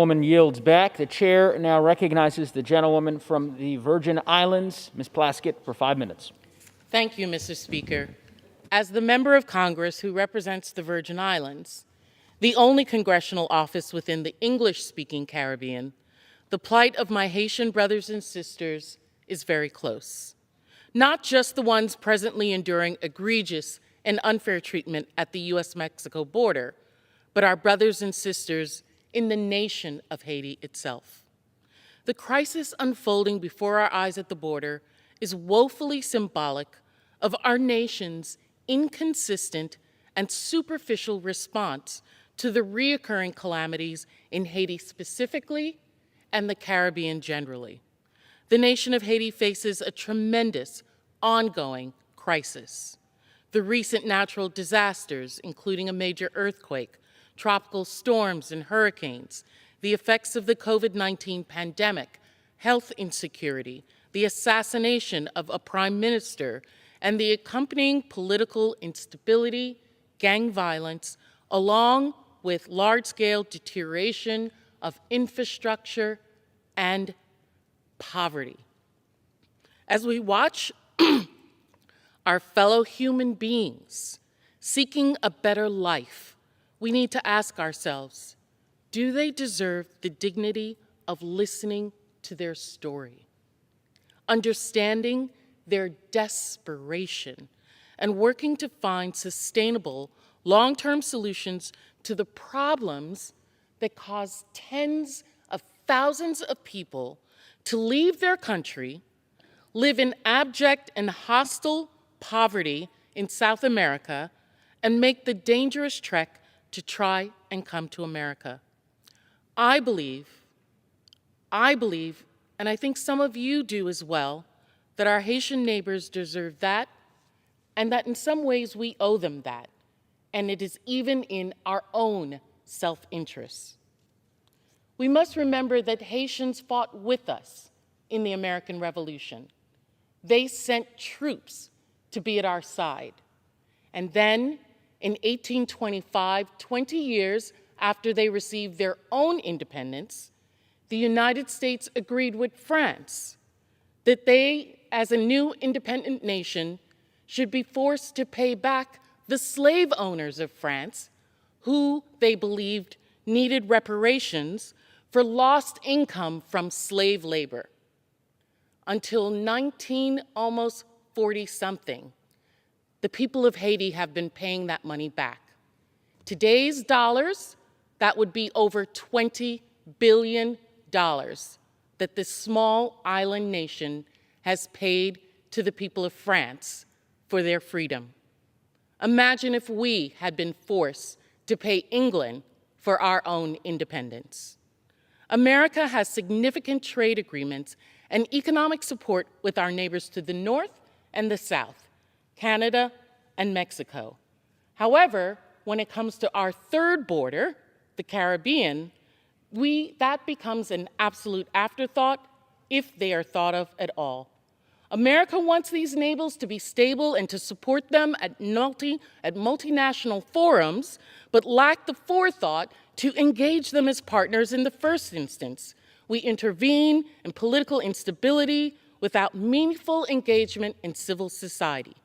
Woman yields back. The chair now recognizes the gentlewoman from the Virgin Islands, Ms. Plaskett, for 5 minutes. Thank you, Mr. Speaker. As the member of Congress who represents the Virgin Islands, the only congressional office within the English-speaking Caribbean, the plight of my Haitian brothers and sisters is very close. Not just the ones presently enduring egregious and unfair treatment at the U.S.-Mexico border, but our brothers and sisters in the nation of Haiti itself. The crisis unfolding before our eyes at the border is woefully symbolic of our nation's inconsistent and superficial response to the reoccurring calamities in Haiti specifically and the Caribbean generally. The nation of Haiti faces a tremendous, ongoing crisis. The recent natural disasters, including a major earthquake, tropical storms and hurricanes, the effects of the COVID-19 pandemic, health insecurity, the assassination of a prime minister, and the accompanying political instability, gang violence, along with large-scale deterioration of infrastructure and poverty. As we watch our fellow human beings seeking a better life, we need to ask ourselves, do they deserve the dignity of listening to their story, understanding their desperation, and working to find sustainable, long-term solutions to the problems that cause tens of thousands of people to leave their country, live in abject and hostile poverty in South America, and make the dangerous trek to try and come to America. I believe, and I think some of you do as well, that our Haitian neighbors deserve that, and that in some ways we owe them that, and it is even in our own self-interest. We must remember that Haitians fought with us in the American Revolution. They sent troops to be at our side. And then, in 1825, 20 years after they received their own independence, the United States agreed with France that they, as a new independent nation, should be forced to pay back the slave owners of France, who they believed needed reparations for lost income from slave labor. Until 40-something, the people of Haiti have been paying that money back. Today's dollars, that would be over $20 billion that this small island nation has paid to the people of France for their freedom. Imagine if we had been forced to pay England for our own independence. America has significant trade agreements and economic support with our neighbors to the north and the south, Canada and Mexico. However, when it comes to our third border, the Caribbean, that becomes an absolute afterthought if they are thought of at all. America wants these neighbors to be stable and to support them at multinational forums, but lack the forethought to engage them as partners in the first instance. We intervene in political instability without meaningful engagement in civil society.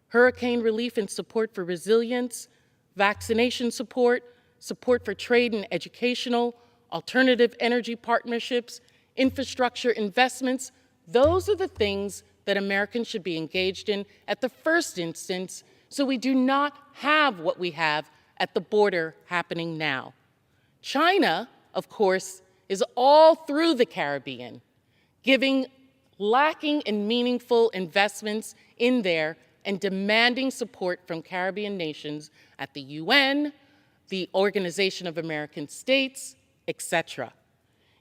Hurricane relief and support for resilience, vaccination support, support for trade and educational, alternative energy partnerships, infrastructure investments, those are the things that Americans should be engaged in at the first instance, so we do not have what we have at the border happening now. China, of course, is all through the Caribbean, lacking in meaningful investments in there and demanding support from Caribbean nations at the UN, the Organization of American States, etc.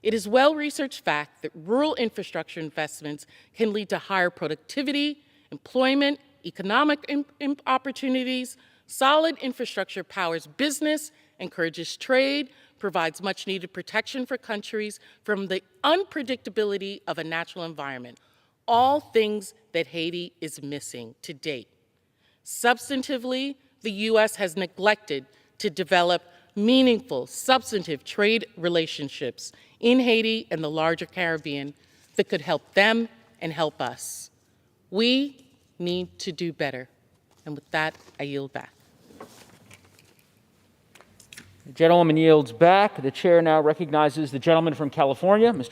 It is well-researched fact that rural infrastructure investments can lead to higher productivity, employment, economic opportunities. Solid infrastructure powers business, encourages trade, provides much-needed protection for countries from the unpredictability of a natural environment, all things that Haiti is missing to date. Substantively, the U.S. has neglected to develop meaningful, substantive trade relationships in Haiti and the larger Caribbean that could help them and help us. We need to do better. And with that, I yield back. The gentlewoman yields back. The chair now recognizes the gentleman from California, Mr.